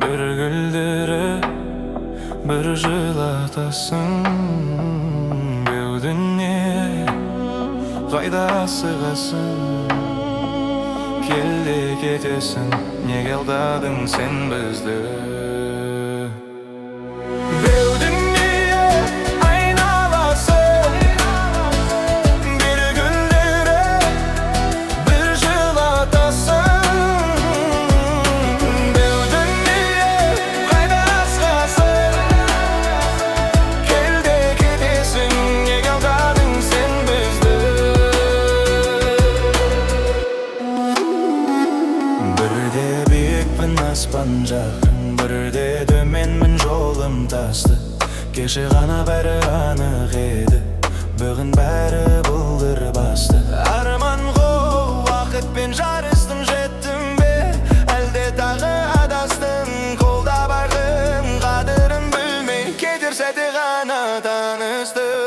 Bir güldürüp bir жылатасың. Bu dünya kayda sığasın. Келді кетесің, неге алдадың сен бізді? Бұл дүние айналасың, бір күлдіріп, бір жылатасың. Бұл дүние қайда асығасың, келді кетесің, неге алдадың сен бізді? Бірде биікпін аспан жақын, бірде төменмін жолым тасты. Кеше ғана бәрі анық еді, бүгін бәрі бұлдыр басты. Арманға уақытпен жарыстым, жеттім бе, әлде тағы адастым? Қолда бардың қадірін білмей, кетер сәті ғана таныстым.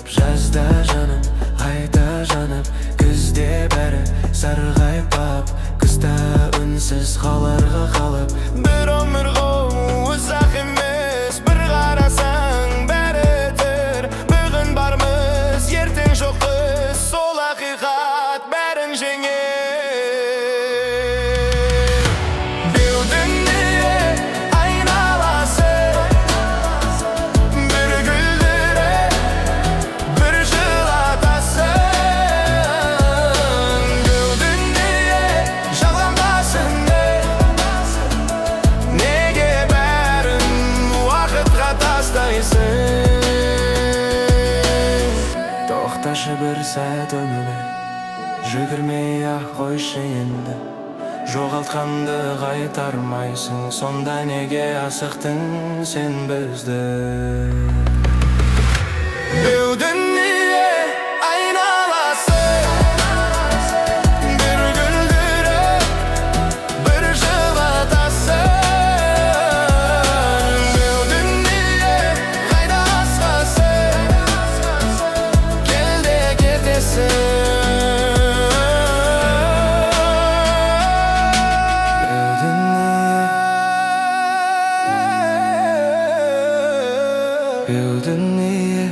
Жазда жаным, айда жанып, күзде бәрі сарғайып, күзде үнсіз қаларға қалып. Бір өмірға ұзақ емес, бір қарасаң бәрі өтер. Бүгін бармыз, ертең жоқпыз, сол ақиқат бәрін жеңер. Тоқташы бір сәт өмірме, жүгірмей-ақ қойшы енді. Жоғалтқанды қайтармайсың, сонда неге асықтың сен бізді? Бұл дүние айналасың, бір күлдіріп, бір жылатасың. Бұл дүние қайда асығасың, келді кетесің. Бұл дүние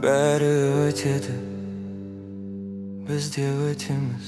бәрі өтеді, біз де өтеміз.